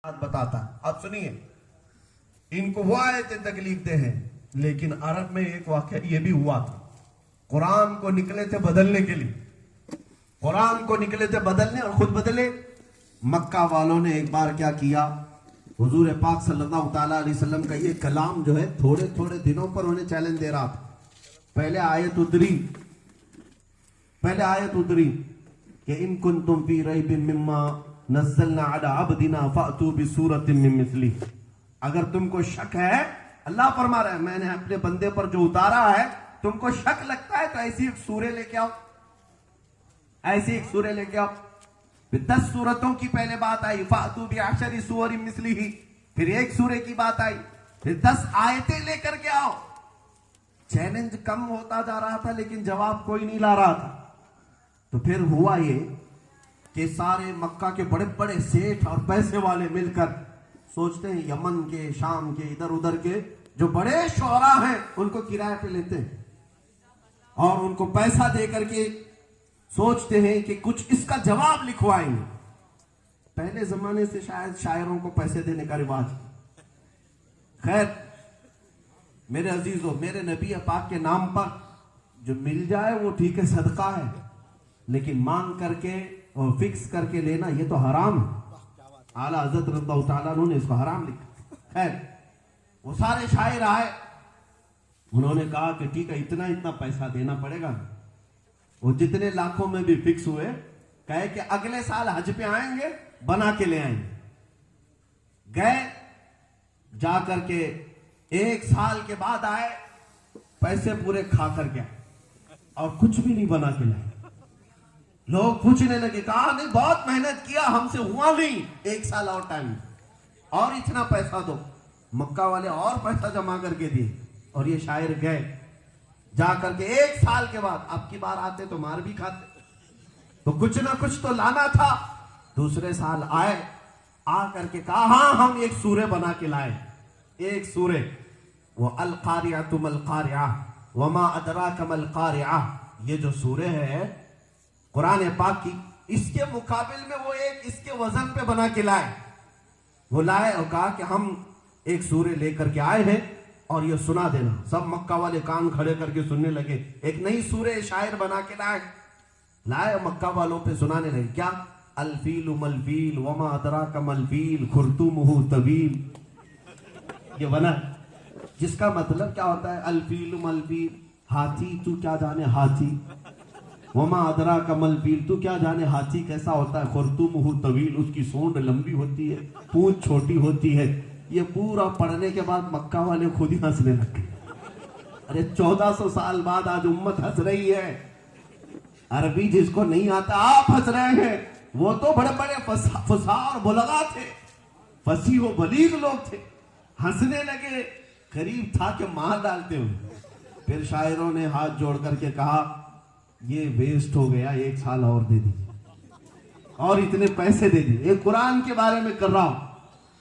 بتاتا ہے. اب سنیے، ان کو وہ آیتیں تکلیف دے ہیں، لیکن عرب میں ایک واقعہ یہ بھی ہوا تھا. قرآن کو نکلے تھے بدلنے کے لیے، قرآن کو نکلے تھے بدلنے اور خود بدلے. مکہ والوں نے ایک بار کیا کیا، حضور پاک صلی اللہ تعالیٰ علیہ وسلم کا یہ کلام جو ہے تھوڑے تھوڑے دنوں پر انہیں چیلنج دے رہا تھا. پہلے آیت اتری کہ ان کنتم فی ریب مما نزلنا علی عبدنا فأتوا بسورۃ من مثلہ. اگر تم کو شک ہے، اللہ فرما رہا ہے میں نے اپنے بندے پر جو اتارا ہے، تم کو شک لگتا ہے تو ایسی ایک سورہ لے کے آؤ، ایسی ایک سورہ لے کے آؤ. پھر 10 سورتوں کی پہلے بات آئی، فأتوا بعشر سور مثلہ. پھر ایک سورہ کی بات آئی، پھر 10 آیتیں لے کر کے آؤ. چیلنج کم ہوتا جا رہا تھا لیکن جواب کوئی نہیں لا رہا تھا. تو پھر ہوا یہ کہ سارے مکہ کے بڑے بڑے سیٹھ اور پیسے والے مل کر سوچتے ہیں، یمن کے، شام کے، ادھر ادھر کے جو بڑے شعراء ہیں ان کو کرایہ پہ لیتے ہیں اور ان کو پیسہ دے کر کے سوچتے ہیں کہ کچھ اس کا جواب لکھوائیں گے. پہلے زمانے سے شاید شاعروں کو پیسے دینے کا رواج. خیر میرے عزیزوں، میرے نبی پاک کے نام پر جو مل جائے وہ ٹھیک ہے، صدقہ ہے، لیکن مانگ کر کے اور فکس کر کے لینا یہ تو حرام ہے. اعلیٰ حضرت رضی اللہ تعالیٰ عنہ نے اس کو حرام لکھا. خیر وہ سارے شاعر آئے، انہوں نے کہا کہ ٹھیک ہے اتنا اتنا پیسہ دینا پڑے گا. وہ جتنے لاکھوں میں بھی فکس ہوئے، کہے کہ اگلے سال حج پہ آئیں گے، بنا کے لے آئیں گے. گئے، جا کر کے 1 سال کے بعد آئے، پیسے پورے کھا کر کے اور کچھ بھی نہیں بنا کے لائے. لوگ پوچھنے لگے، کہا نہیں بہت محنت کیا، ہم سے ہوا نہیں، 1 سال اور ٹائم اور اتنا پیسہ دو. مکہ والے اور پیسہ جمع کر کے دیے اور یہ شاعر گئے. جا کر کے 1 سال کے بعد اب کی بار آتے تو مار بھی کھاتے، تو کچھ نہ کچھ تو لانا تھا. دوسرے سال آئے، آ کر کے کہا ہاں ہم ایک سورہ بنا کے لائے. ایک سورہ، وہ القاریعۃ ما القاریعہ وما ادراک ما القاریعہ. یہ جو سورہ ہے قرآن پاک کی، اس کے مقابل میں وہ ایک اس کے وزن پہ بنا کے لائے. وہ لائے اور کہا کہ ہم ایک سورہ لے کر کے آئے ہیں اور یہ سنا دینا. سب مکہ والے کان کھڑے کر کے سننے لگے. ایک نئی سورہ شاعر بنا کے لائے مکہ والوں پہ سنانے لگے. کیا؟ الفیل ملفیل وما ادراک ملفیل خرطومہ طویل. یہ بنا جس کا مطلب کیا ہوتا ہے، الفیل ملفیل، ہاتھی تو کیا جانے ہاتھی، وما ادراک ملفیل تو کیا جانے ہاتھی کیسا ہوتا ہے، خرطومہ طویل اس کی سونڈ لمبی ہوتی ہے، پونچھ چھوٹی ہوتی ہے. یہ پورا پڑھنے کے بعد مکہ والے خود ہی ہنسنے لگے. ارے 1400 سال بعد آج امت ہنس رہی ہے. عربی جس کو نہیں آتا آپ ہنس رہے ہیں. وہ تو بڑے بڑے فصاح اور بلغا تھے، فصیح و بلیغ لوگ تھے، ہنسنے لگے. قریب تھا کہ مار ڈالتے ہوئے. پھر شاعروں نے ہاتھ جوڑ کر کے کہا یہ ویسٹ ہو گیا، 1 سال اور دے دیجیے اور اتنے پیسے دے دیجیے. یہ قرآن کے بارے میں کر رہا ہوں.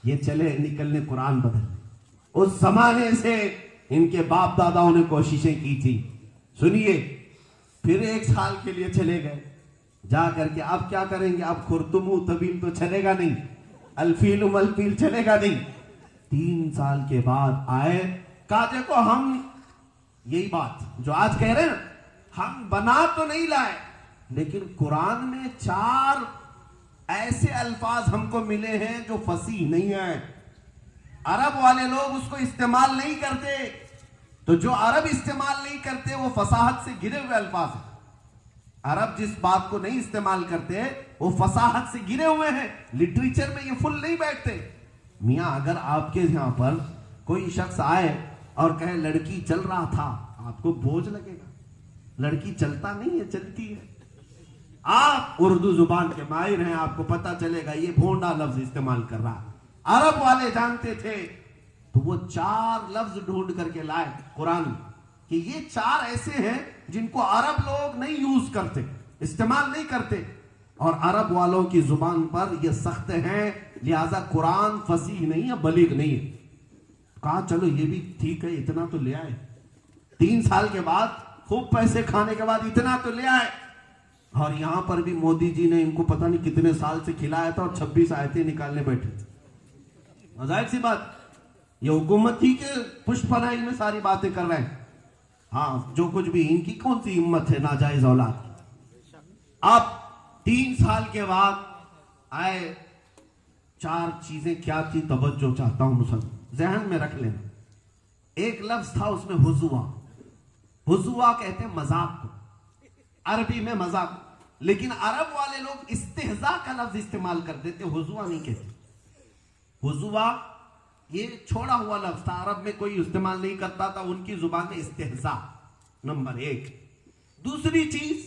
یہ چلے نکلنے قرآن بدل. اس زمانے سے ان کے باپ داداؤں نے کوششیں کی تھی. سنیے، پھر 1 سال کے لیے چلے گئے. جا کر کے اب کیا کریں گے، اب خرطوم طویل تو چلے گا نہیں، الفیل ملفیل چلے گا نہیں. 3 سال کے بعد آئے، کہا دیکھو ہم یہی بات جو آج کہہ رہے ہیں نا، ہم بنا تو نہیں لائے لیکن قرآن میں 4 ایسے الفاظ ہم کو ملے ہیں جو فصیح نہیں ہیں. عرب والے لوگ اس کو استعمال نہیں کرتے، تو جو عرب استعمال نہیں کرتے وہ فصاحت سے گرے ہوئے الفاظ ہیں. عرب جس بات کو نہیں استعمال کرتے وہ فصاحت سے گرے ہوئے ہیں. لٹریچر میں یہ فل نہیں بیٹھتے. میاں اگر آپ کے یہاں پر کوئی شخص آئے اور کہے لڑکی چل رہا تھا، آپ کو بوجھ لگے گا. لڑکی چلتا نہیں ہے، چلتی ہے. آپ اردو زبان کے ماہر ہیں، آپ کو پتا چلے گا یہ بھونڈا لفظ استعمال کر رہا. عرب والے جانتے تھے تو وہ 4 لفظ ڈھونڈ کر کے لائے قرآن کہ یہ 4 ایسے ہیں جن کو عرب لوگ نہیں یوز کرتے، استعمال نہیں کرتے، اور عرب والوں کی زبان پر یہ سخت ہیں، لہذا قرآن فصیح نہیں ہے، بلیغ نہیں ہے. کہا چلو یہ بھی ٹھیک ہے، اتنا تو لے آئے. 3 سال کے بعد خوب پیسے کھانے کے بعد اتنا تو لے آئے. اور یہاں پر بھی مودی جی نے ان کو پتہ نہیں کتنے سال سے کھلایا تھا اور 26 آیتیں نکالنے بیٹھے تھے. ظاہر سی بات یہ حکومت تھی کہ پشت پناہی میں ساری باتیں کر رہے ہیں. ہاں جو کچھ بھی ان کی کون سی ہمت ہے ناجائز اولاد. اب 3 سال کے بعد آئے 4 چیزیں کیا تھی توجہ چاہتا ہوں مسلمان ذہن میں رکھ لینا. ایک لفظ تھا اس میں حضوا. حضوا کہتے ہیں مذاق کو عربی میں مذاق. لیکن عرب والے لوگ استہزاء کا لفظ استعمال کرتے تھے حضوا نہیں کہتے. حضوا یہ چھوڑا ہوا لفظ تھا عرب میں کوئی استعمال نہیں کرتا تھا ان کی زبان میں استہزاء نمبر 1. دوسری چیز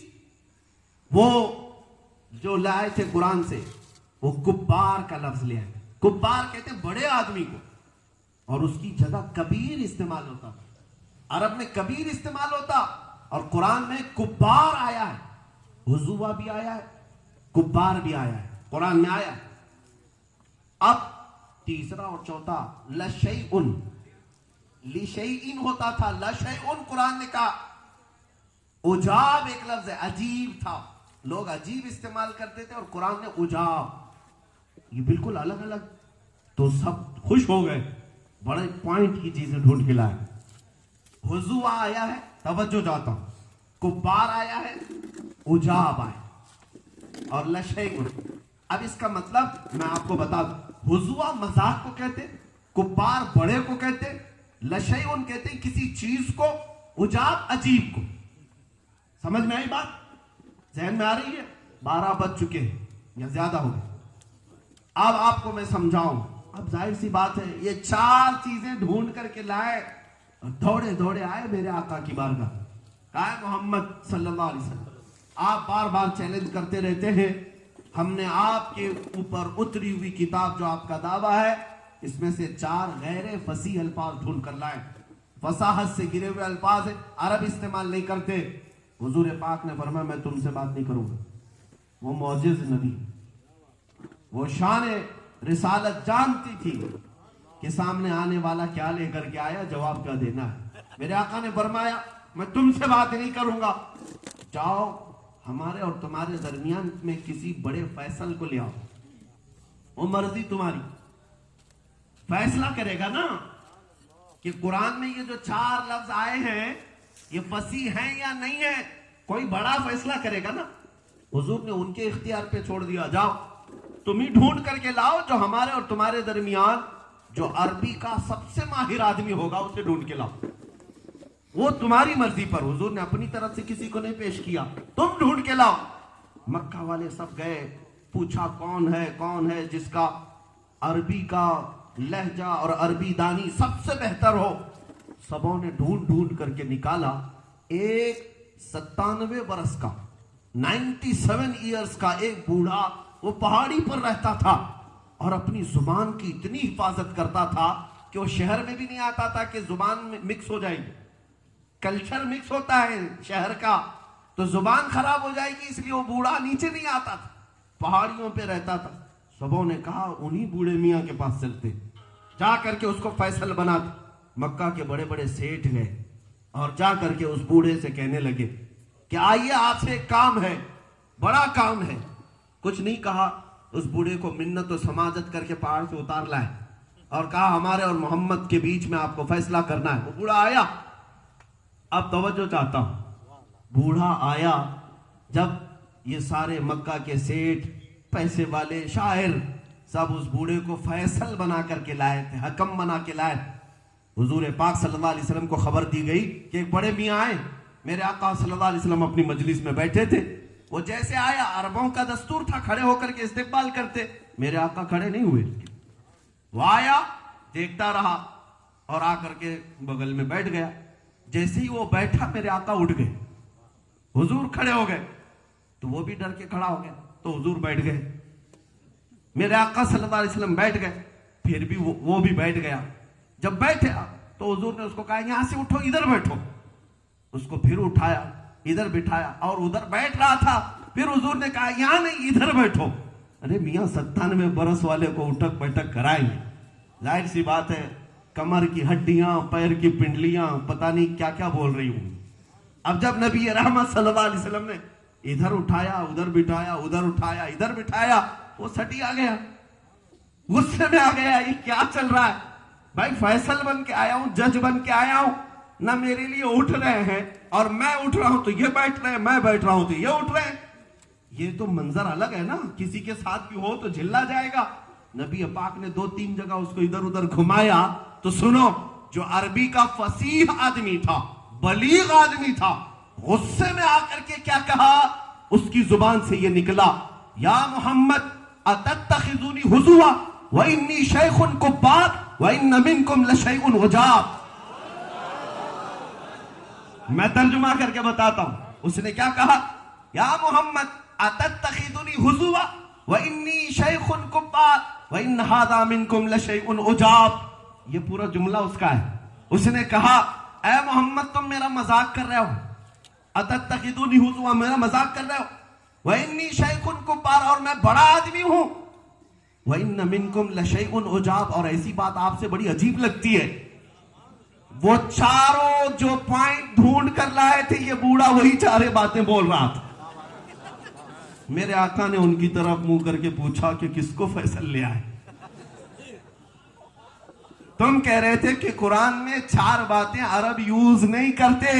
وہ جو لائے تھے قرآن سے وہ کبار کا لفظ لے آئے. کبار کہتے ہیں بڑے آدمی کو اور اس کی جگہ کبیر استعمال ہوتا تھا. عرب میں کبیر استعمال ہوتا اور قرآن میں کبار آیا ہے. حضوا بھی آیا ہے کبار بھی آیا ہے قرآن میں آیا ہے. اب تیسرا اور چوتھا لشیئن لشیئن ہوتا تھا لشیئن قرآن نے کہا. عجاب ایک لفظ ہے عجیب تھا لوگ عجیب استعمال کرتے تھے اور قرآن نے عجاب یہ بالکل الگ الگ. تو سب خوش ہو گئے بڑے پوائنٹ کی چیزیں ڈھونڈ کے لائے. حضوا آیا ہے توجہ چاہتا ہوں کبار آیا ہے عجاب آیا اور لشیئن. اب اس کا مطلب میں آپ کو بتا دوں. حضوا مذاق کو کہتے کبار بڑے کو کہتے لشیئن کہتے ہیں کسی چیز کو عجاب عجیب کو. سمجھ میں آئی بات ذہن میں آ رہی ہے. 12 بج چکے ہیں یا زیادہ ہو گئے. اب آپ کو میں سمجھاؤں. اب ظاہر سی بات ہے یہ 4 چیزیں ڈھونڈ کر کے لائے دوڑے دوڑے آئے میرے آقا کی بارگاہ. کہا محمد صلی اللہ علیہ وسلم آپ بار بار چیلنج کرتے رہتے ہیں ہم نے آپ کے اوپر اتری ہوئی کتاب جو آپ کا دعویٰ ہے اس میں سے 4 غیر فصیح الفاظ ڈھونڈ کر لائے. فصاحت سے گرے ہوئے الفاظ ہیں عرب استعمال نہیں کرتے. حضور پاک نے فرمایا میں تم سے بات نہیں کروں گا. وہ معجز نبی وہ شان رسالت جانتی تھی کہ سامنے آنے والا کیا لے کر کے آیا جواب کیا دینا ہے. میرے آقا نے فرمایا میں تم سے بات نہیں کروں گا. جاؤ ہمارے اور تمہارے درمیان میں کسی بڑے فیصل کو لے آؤ. وہ مرضی تمہاری فیصلہ کرے گا نا کہ قرآن میں یہ جو 4 لفظ آئے ہیں یہ فصیح ہیں یا نہیں ہے. کوئی بڑا فیصلہ کرے گا نا. حضور نے ان کے اختیار پہ چھوڑ دیا جاؤ تم ہی ڈھونڈ کر کے لاؤ جو ہمارے اور تمہارے درمیان جو عربی کا سب سے ماہر آدمی ہوگا اسے ڈھونڈ کے لاؤ. وہ تمہاری مرضی پر. حضور نے اپنی طرف سے کسی کو نہیں پیش کیا تم ڈھونڈ کے لاؤ. مکہ والے سب گئے پوچھا کون ہے جس کا عربی کا لہجہ اور عربی دانی سب سے بہتر ہو. سبوں نے ڈھونڈ ڈھونڈ کر کے نکالا ایک 97 برس کا 97 ایئرز کا ایک بوڑھا وہ پہاڑی پر رہتا تھا اور اپنی زبان کی اتنی حفاظت کرتا تھا کہ وہ شہر میں بھی نہیں آتا تھا کہ زبان میں مکس ہو جائے گی. کلچر مکس ہوتا ہے شہر کا تو زبان خراب ہو جائے گی اس لیے وہ بوڑھا نیچے نہیں آتا تھا پہاڑیوں پہ رہتا تھا. سبوں نے کہا انہی بوڑھے میاں کے پاس چلتے جا کر کے اس کو فیصل بناتے. مکہ کے بڑے بڑے سیٹھ گئے اور جا کر کے اس بوڑھے سے کہنے لگے کہ آئیے آپ سے ایک کام ہے بڑا کام ہے. کچھ نہیں کہا اس بوڑھے کو منت و سماجت کر کے پہاڑ سے اتار لائے اور کہا ہمارے اور محمد کے بیچ میں آپ کو فیصلہ کرنا ہے. وہ بوڑھا آیا. اب توجہ چاہتا ہوں بوڑھا آیا جب یہ سارے مکہ کے سیٹھ پیسے والے شاعر سب اس بوڑھے کو فیصل بنا کر کے لائے تھے حکم بنا کے لائے. حضور پاک صلی اللہ علیہ وسلم کو خبر دی گئی کہ ایک بڑے میاں آئے. میرے آقا صلی اللہ علیہ وسلم اپنی مجلس میں بیٹھے تھے. وہ جیسے آیا عربوں کا دستور تھا کھڑے ہو کر کے استقبال کرتے. میرے آقا کھڑے نہیں ہوئے. وہ آیا دیکھتا رہا اور آ کر کے بغل میں بیٹھ گیا. جیسے ہی وہ بیٹھا میرے آقا اٹھ گئے. حضور کھڑے ہو گئے تو وہ بھی ڈر کے کھڑا ہو گیا تو حضور بیٹھ گئے. میرے آقا صلی اللہ علیہ وسلم بیٹھ گئے پھر بھی وہ بھی بیٹھ گیا. جب بیٹھے تو حضور نے اس کو کہا یہاں سے اٹھو ادھر بیٹھو. اس کو پھر اٹھایا ادھر بٹھایا اور ادھر بیٹھ رہا تھا. پھر حضور نے کہا یہاں نہیں ادھر بیٹھو. ارے میاں 97 برس والے کو اٹھک بیٹھک کرائیں گے. ظاہر سی بات ہے کمر کی ہڈیاں پیر کی پنڈلیاں پتہ نہیں کیا کیا بول رہی ہوں. اب جب نبی رحمت صلی اللہ علیہ وسلم نے ادھر اٹھایا ادھر بٹھایا ادھر اٹھایا ادھر بٹھایا وہ سٹی آ گیا. غصے میں آ گیا یہ کیا چل رہا ہے بھائی فیصل بن کے آیا ہوں جج بن کے آیا ہوں نہ میرے لیے اٹھ رہے ہیں اور میں اٹھ رہا ہوں تو یہ بیٹھ رہے ہیں میں بیٹھ رہا ہوں تو یہ اٹھ رہے ہیں یہ تو منظر الگ ہے نا کسی کے ساتھ بھی ہو تو جھلا جائے گا نبی پاک نے 2-3 جگہ اس کو ادھر ادھر گھمایا تو سنو جو عربی کا فصیح آدمی تھا بلیغ آدمی تھا غصے میں آ کر کے کیا کہا اس کی زبان سے یہ نکلا یا محمد اتتخذونی ہزوا وانی شیخ کبار وان منکم لشیء عجاب میں ترجمہ کر کے بتاتا ہوں اس نے کیا کہا یا محمد اتتخذونی ہزوا وانی شیخ کبار وان ھذا منکم لشیء عجاب یہ پورا جملہ اس کا ہے اس نے کہا اے محمد تم میرا مذاق کر رہے ہو اتتخذونی ہزوا میرا مذاق کر رہے ہو وانی شیخ کبار اور میں بڑا آدمی ہوں وَإِنَّ مِنْكُمْ لَشَيْءٌ عُجَابٌ اور ایسی بات آپ سے بڑی عجیب لگتی ہے وہ چاروں جو پوائنٹ ڈھونڈ کر لائے تھے یہ بوڑھا وہی چارے باتیں بول رہا تھا میرے آقا نے ان کی طرف منہ کر کے پوچھا کہ کس کو فیصل لے آئے تم کہہ رہے تھے کہ قرآن میں 4 باتیں عرب یوز نہیں کرتے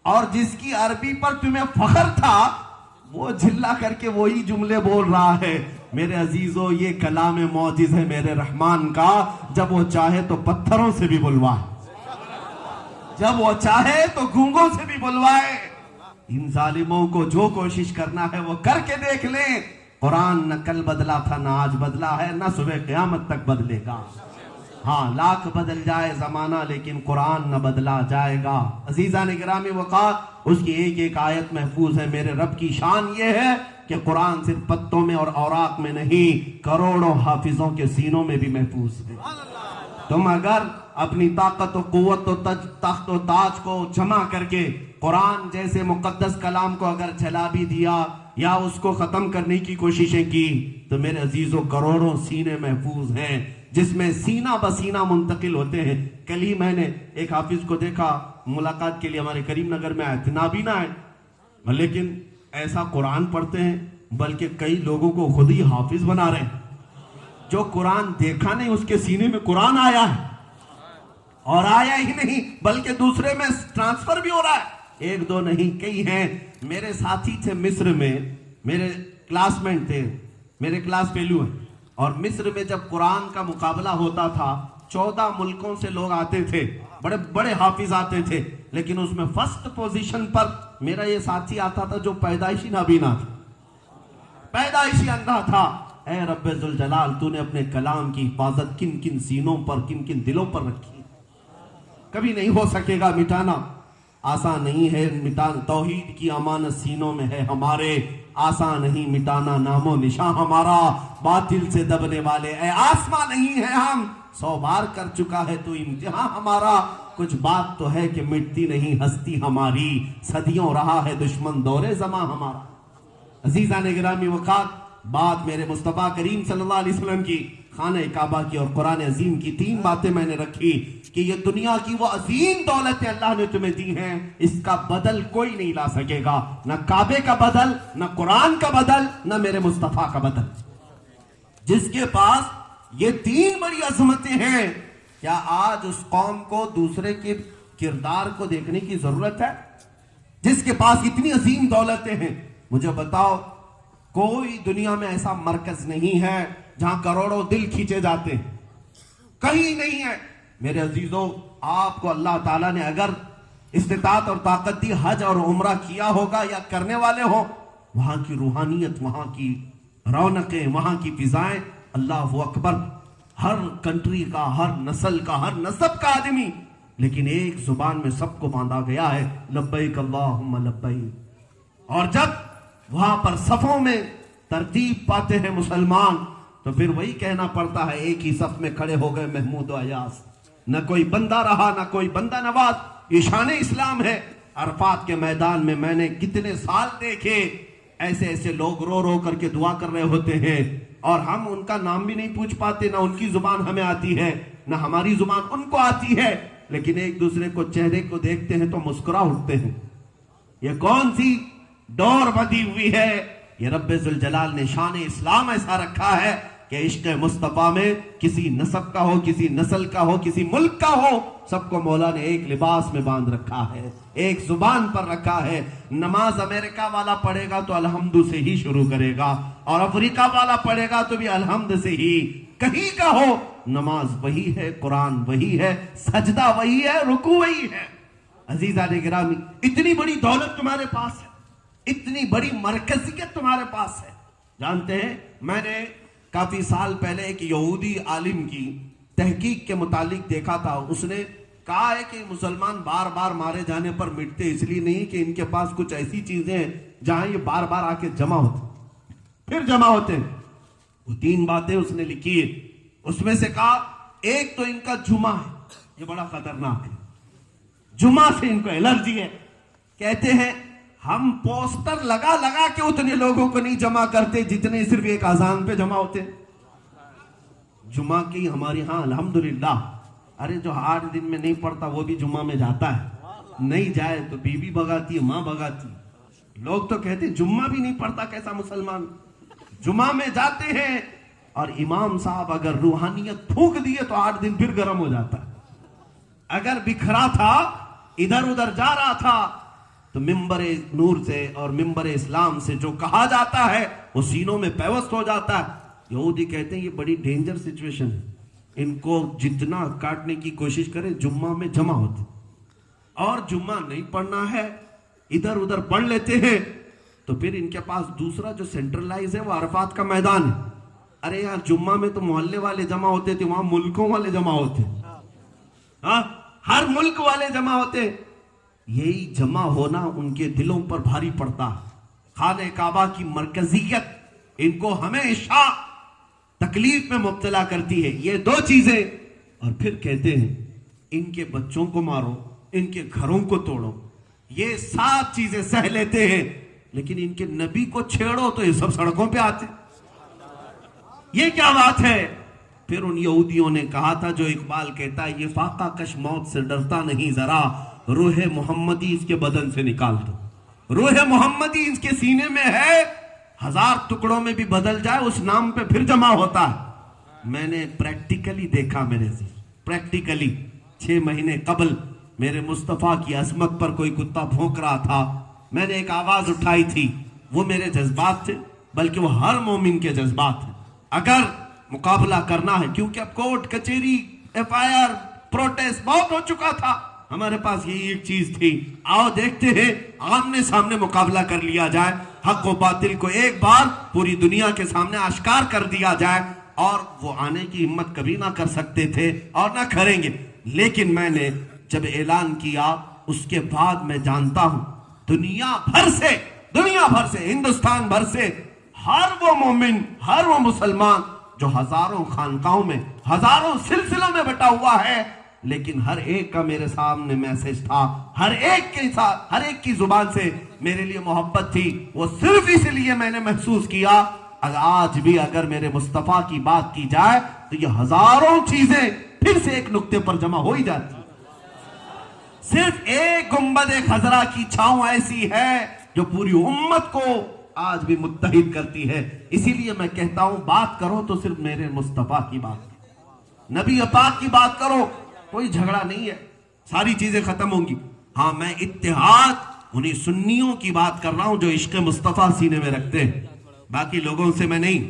اور جس کی عربی پر تمہیں فخر تھا وہ جھلا کر کے وہی جملے بول رہا ہے میرے عزیزو یہ کلام معجز ہے میرے رحمان کا جب وہ چاہے تو پتھروں سے بھی بلوائے جب وہ چاہے تو گونگوں سے بھی بلوائے ان ظالموں کو جو کوشش کرنا ہے وہ کر کے دیکھ لیں قرآن نہ کل بدلا تھا نہ آج بدلا ہے نہ صبح قیامت تک بدلے گا ہاں لاکھ بدل جائے زمانہ لیکن قرآن نہ بدلا جائے گا عزیزان گرامی وقار اس کی ایک ایک آیت محفوظ ہے میرے رب کی شان یہ ہے کہ قرآن صرف پتوں میں اور اوراق میں نہیں کروڑوں حافظوں کے سینوں میں بھی محفوظ ہے تم اگر اپنی طاقت و قوت و تخت و تاج کو جمع کر کے قرآن جیسے مقدس کلام کو اگر جلا بھی دیا یا اس کو ختم کرنے کی کوششیں کی تو میرے عزیزوں کروڑوں سینے محفوظ ہیں جس میں سینہ بسینہ منتقل ہوتے ہیں کل ہی میں نے ایک حافظ کو دیکھا ملاقات کے لیے ہمارے کریم نگر میں آئے تھے نابینا ہے لیکن ایسا قرآن پڑھتے ہیں بلکہ کئی لوگوں کو خود ہی حافظ بنا رہے ہیں جو قرآن دیکھا نہیں اس کے سینے میں قرآن آیا ہے اور آیا ہی نہیں بلکہ دوسرے میں ٹرانسفر بھی ہو رہا ہے 1-2 نہیں کئی ہیں میرے ساتھی تھے مصر میں میرے کلاس میٹ تھے میرے کلاس فیلو ہیں اور مصر میں جب قرآن کا مقابلہ ہوتا تھا 14 ملکوں سے لوگ آتے تھے بڑے بڑے حافظ آتے تھے لیکن اس میں فرسٹ پوزیشن پر میرا یہ ساتھی آتا تھا جو پیدائشی نابینا تھا پیدائشی اندھا تھا اے رب ذوالجلال تو نے اپنے کلام کی حفاظت کن کن سینوں پر کن کن دلوں پر رکھی کبھی نہیں ہو سکے گا مٹانا آسان نہیں ہے مٹانا توحید کی امانت سینوں میں ہے ہمارے آسان نہیں مٹانا نام و نشاں ہمارا باطل سے دبنے والے اے آسمان نہیں ہے ہم 100 بار کر چکا ہے تو امتحان ہمارا کچھ بات تو ہے کہ مٹتی نہیں ہستی ہماری صدیوں رہا ہے دشمن دور زماں ہمارا عزیزان گرامی وقات بات میرے مصطفیٰ کریم صلی اللہ علیہ وسلم کی خانہ کعبہ کی اور قرآن عظیم کی 3 باتیں میں نے رکھی کہ یہ دنیا کی وہ عظیم دولتیں اللہ نے تمہیں دی ہیں اس کا بدل کوئی نہیں لا سکے گا نہ کعبے کا بدل نہ قرآن کا بدل نہ میرے مصطفیٰ کا بدل جس کے پاس یہ 3 بڑی عظمتیں ہیں کیا آج اس قوم کو دوسرے کے کردار کو دیکھنے کی ضرورت ہے جس کے پاس اتنی عظیم دولتیں ہیں مجھے بتاؤ کوئی دنیا میں ایسا مرکز نہیں ہے جہاں کروڑوں دل کھینچے جاتے ہیں کہیں نہیں ہے میرے عزیزوں آپ کو اللہ تعالیٰ نے اگر استطاعت اور طاقت دی حج اور عمرہ کیا ہوگا یا کرنے والے ہو وہاں کی روحانیت وہاں کی رونقیں وہاں کی فضائیں اللہ اکبر ہر کنٹری کا ہر نسل کا ہر نسب کا آدمی لیکن ایک زبان میں سب کو باندھا گیا ہے لبیک اللہم لبیک اور جب وہاں پر صفوں میں ترتیب پاتے ہیں مسلمان تو پھر وہی کہنا پڑتا ہے ایک ہی صف میں کھڑے ہو گئے محمود و ایاز نہ کوئی بندہ رہا نہ کوئی بندہ نواز یہ شان اسلام ہے عرفات کے میدان میں نے کتنے سال دیکھے ایسے ایسے لوگ رو رو کر کے دعا کر رہے ہوتے ہیں اور ہم ان کا نام بھی نہیں پوچھ پاتے نہ ان کی زبان ہمیں آتی ہے نہ ہماری زبان ان کو آتی ہے لیکن ایک دوسرے کو چہرے کو دیکھتے ہیں تو مسکرا اٹھتے ہیں یہ کون سی ڈور بدی ہوئی ہے یہ رب ذوالجلال نے شان اسلام ایسا رکھا ہے کہ کہ عشق مصطفیٰ میں کسی نسب کا ہو، کسی نسل کا ہو، کسی ملک کا ہو، سب کو مولا نے ایک لباس میں باندھ رکھا ہے، ایک زبان پر رکھا ہے۔ نماز امریکہ والا پڑھے گا تو الحمد سے ہی شروع کرے گا، اور افریقہ والا پڑھے گا تو بھی الحمد سے ہی، کہیں کا ہو نماز وہی ہے، قرآن وہی ہے، سجدہ وہی ہے، رکوع وہی ہے۔ عزیزان گرامی، اتنی بڑی دولت تمہارے پاس ہے، اتنی بڑی مرکزیت تمہارے پاس ہے۔ جانتے ہیں، میں نے کافی سال پہلے ایک یہودی عالم کی تحقیق کے متعلق دیکھا تھا۔ اس نے کہا ہے کہ مسلمان بار بار مارے جانے پر مٹتے اس لیے نہیں کہ ان کے پاس کچھ ایسی چیزیں ہیں جہاں یہ بار بار آ کے جمع ہوتے، پھر جمع ہوتے ہیں۔ وہ 3 باتیں اس نے لکھی ہے، اس میں سے کہا ایک تو ان کا جمعہ ہے، یہ بڑا خطرناک ہے، جمعہ سے ان کو الرجی ہے۔ کہتے ہیں ہم پوسٹر لگا لگا کے اتنے لوگوں کو نہیں جمع کرتے جتنے صرف ایک اذان پہ جمع ہوتے۔ جمعہ کی ہمارے ہاں الحمدللہ، ارے جو 8 دن میں نہیں پڑھتا وہ بھی جمعہ میں جاتا ہے، نہیں جائے تو بیوی بھگاتی ہے، ماں بھگاتی ہے۔ لوگ تو کہتے ہیں جمعہ بھی نہیں پڑھتا کیسا مسلمان، جمعہ میں جاتے ہیں، اور امام صاحب اگر روحانیت پھونک دیے تو 8 دن پھر گرم ہو جاتا ہے۔ اگر بکھرا تھا، ادھر ادھر جا رہا تھا، تو ممبر نور سے اور ممبر اسلام سے جو کہا جاتا ہے وہ سینوں میں پیوست ہو جاتا ہے۔ یہودی کہتے ہیں یہ بڑی ڈینجر سچویشن ہے، ان کو جتنا کاٹنے کی کوشش کرے جمعہ میں جمع ہوتے، اور جمعہ نہیں پڑھنا ہے ادھر ادھر پڑھ لیتے ہیں، تو پھر ان کے پاس دوسرا جو سینٹرلائز ہے وہ عرفات کا میدان ہے۔ ارے یار جمعہ میں تو محلے والے جمع ہوتے تھے، وہاں ملکوں والے جمع ہوتے، ہاں ہر ملک والے جمع ہوتے۔ یہی جمع ہونا ان کے دلوں پر بھاری پڑتا ہے۔ خانہ کعبہ کی مرکزیت ان کو ہمیشہ تکلیف میں مبتلا کرتی ہے، یہ 2 چیزیں۔ اور پھر کہتے ہیں ان کے بچوں کو مارو، ان کے گھروں کو توڑو، یہ 7 چیزیں سہ لیتے ہیں، لیکن ان کے نبی کو چھیڑو تو یہ سب سڑکوں پہ آتے۔ یہ کیا بات ہے؟ پھر ان یہودیوں نے کہا تھا جو اقبال کہتا ہے یہ فاقہ کش موت سے ڈرتا نہیں ذرا، روح محمدی اس کے بدن سے نکال دو۔ روح محمدی اس کے سینے میں ہے، 1000 ٹکڑوں میں بھی بدل جائے اس نام پہ پھر جمع ہوتا ہے۔ میں نے پریکٹیکلی دیکھا، میرے سے پریکٹیکلی 6 مہینے قبل میرے مصطفیٰ کی عظمت پر کوئی کتا بھونک رہا تھا، میں نے ایک آواز اٹھائی تھی، وہ میرے جذبات تھے بلکہ وہ ہر مومن کے جذبات ہیں۔ اگر مقابلہ کرنا ہے، کیونکہ اب کورٹ کچہری FIR پروٹیسٹ بہت ہو چکا تھا، ہمارے پاس یہی ایک چیز تھی، آؤ دیکھتے ہیں آمنے سامنے مقابلہ کر لیا جائے، حق و باطل کو ایک بار پوری دنیا کے سامنے آشکار کر دیا جائے۔ اور وہ آنے کی ہمت کبھی نہ کر سکتے تھے اور نہ کریں گے، لیکن میں نے جب اعلان کیا اس کے بعد میں جانتا ہوں دنیا بھر سے ہندوستان بھر سے ہر وہ مومن، ہر وہ مسلمان جو ہزاروں خانقاہوں میں، ہزاروں سلسلوں میں بٹا ہوا ہے، لیکن ہر ایک کا میرے سامنے میسج تھا، ہر ایک کے ساتھ، ہر ایک کی زبان سے میرے لیے محبت تھی۔ وہ صرف اس لیے میں نے محسوس کیا آج بھی اگر میرے مصطفیٰ کی بات کی جائے تو یہ ہزاروں چیزیں پھر سے ایک نقطے پر جمع ہو ہی جاتی۔ صرف ایک گنبد خضرا کی چھاؤں ایسی ہے جو پوری امت کو آج بھی متحد کرتی ہے۔ اسی لیے میں کہتا ہوں بات کرو تو صرف میرے مصطفیٰ کی بات کرو، نبی پاک کی بات کرو، کوئی جھگڑا نہیں ہے، ساری چیزیں ختم ہوں گی۔ ہاں میں اتحاد انہیں سنیوں کی بات کر رہا ہوں جو عشق مصطفیٰ سینے میں رکھتے ہیں، باقی لوگوں سے میں نہیں۔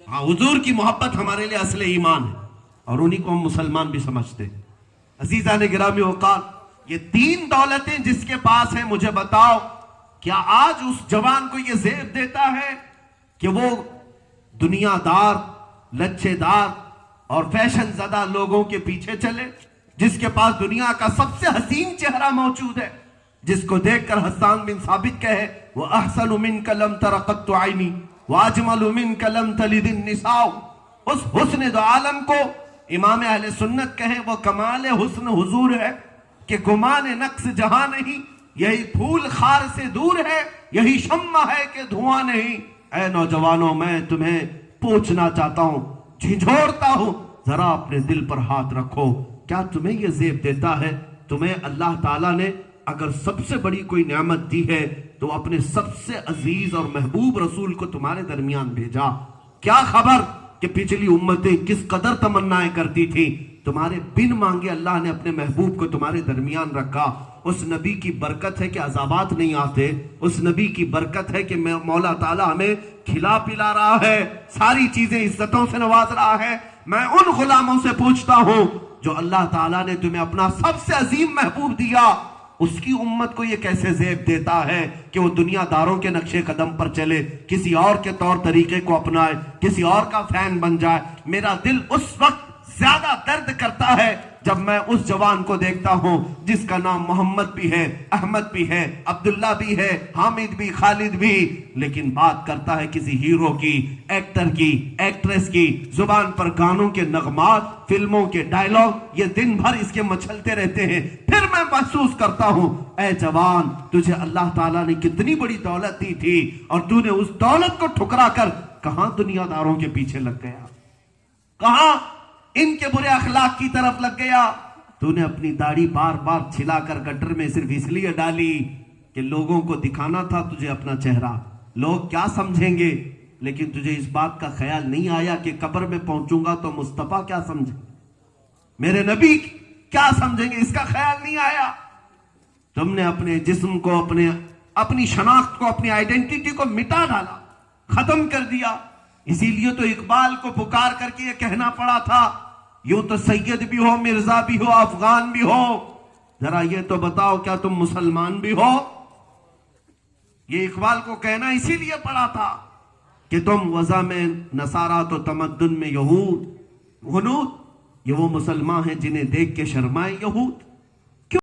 ہاں حضور کی محبت ہمارے لیے اصل ایمان ہے اور انہیں کو ہم مسلمان بھی سمجھتے ہیں۔ عزیزان گرامی اوقات، یہ 3 دولتیں جس کے پاس ہیں، مجھے بتاؤ کیا آج اس جوان کو یہ زیب دیتا ہے کہ وہ دنیا دار، لچھے دار اور فیشن زدہ لوگوں کے پیچھے چلے، جس کے پاس دنیا کا سب سے حسین چہرہ موجود ہے، جس کو دیکھ کر حسان بن ثابت کہے وَأَحْسَنُ مِنْكَ لَمْ تَرَ قَطُّ عَيْنِي وَأَجْمَلُ مِنْكَ لَمْ تَلِدِ النِّسَاءُ۔ اس حسن دو عالم کو امام اہل سنت کہیں وہ کمال حسن حضور ہے کہ گمان نقص جہاں نہیں، یہی پھول خار سے دور ہے، یہی شمع ہے کہ دھواں نہیں۔ اے نوجوانوں میں تمہیں پوچھنا چاہتا ہوں، جھنجھوڑتا ہوں، ذرا اپنے دل پر ہاتھ رکھو، کیا تمہیں یہ زیب دیتا ہے؟ تمہیں اللہ تعالیٰ نے اگر سب سے بڑی کوئی نعمت دی ہے تو اپنے سب سے عزیز اور محبوب رسول کو تمہارے درمیان بھیجا۔ کیا خبر کہ پچھلی امتیں کس قدر تمنائیں کرتی تھی. تمہارے بن مانگے اللہ نے اپنے محبوب کو تمہارے درمیان رکھا. اس نبی کی برکت ہے کہ عذابات نہیں آتے. اس نبی کی برکت ہے کہ مولا تعالیٰ ہمیں کھلا پلا رہا ہے, ساری چیزیں عزتوں سے نواز رہا ہے. میں ان غلاموں سے پوچھتا ہوں جو اللہ تعالیٰ نے تمہیں اپنا سب سے عظیم محبوب دیا, اس کی امت کو یہ کیسے زیب دیتا ہے کہ وہ دنیا داروں کے نقشے قدم پر چلے, کسی اور کے طور طریقے کو اپنائے, کسی اور کا فین بن جائے. میرا دل اس وقت زیادہ درد کرتا ہے جب میں اس جوان کو دیکھتا ہوں جس کا نام محمد بھی ہے, احمد بھی ہے, عبداللہ بھی ہے, حامد بھی, خالد بھی, لیکن بات کرتا ہے کسی ہیرو کی, ایکٹر کی, ایکٹریس کی, زبان پر گانوں کے نغمات, فلموں کے ڈائلاگ, یہ دن بھر اس کے مچھلتے رہتے ہیں. پھر میں محسوس کرتا ہوں اے جوان, تجھے اللہ تعالیٰ نے کتنی بڑی دولت دی تھی اور تو نے اس دولت کو ٹھکرا کر کہاں دنیا داروں کے پیچھے لگ گیا, کہاں ان کے برے اخلاق کی طرف لگ گیا. تو نے اپنی داڑھی بار بار چھلا کر گٹر میں صرف اس لیے ڈالی کہ لوگوں کو دکھانا تھا تجھے اپنا چہرہ, لوگ کیا سمجھیں گے, لیکن تجھے اس بات کا خیال نہیں آیا کہ قبر میں پہنچوں گا تو مصطفیٰ کیا سمجھیں, میرے نبی کیا سمجھیں گے, اس کا خیال نہیں آیا. تم نے اپنے جسم کو, اپنی شناخت کو, اپنی آئیڈینٹیٹی کو مٹا ڈالا, ختم کر دیا. اسی لیے تو اقبال کو پکار کر کے یہ کہنا پڑا تھا, یوں تو سید بھی ہو, مرزا بھی ہو, افغان بھی ہو, ذرا یہ تو بتاؤ کیا تم مسلمان بھی ہو. یہ اقبال کو کہنا اسی لیے پڑا تھا کہ تم وضع میں نصارہ تو تمدن میں یہود, غنود, یہ وہ مسلمان ہیں جنہیں دیکھ کے شرمائے یہود.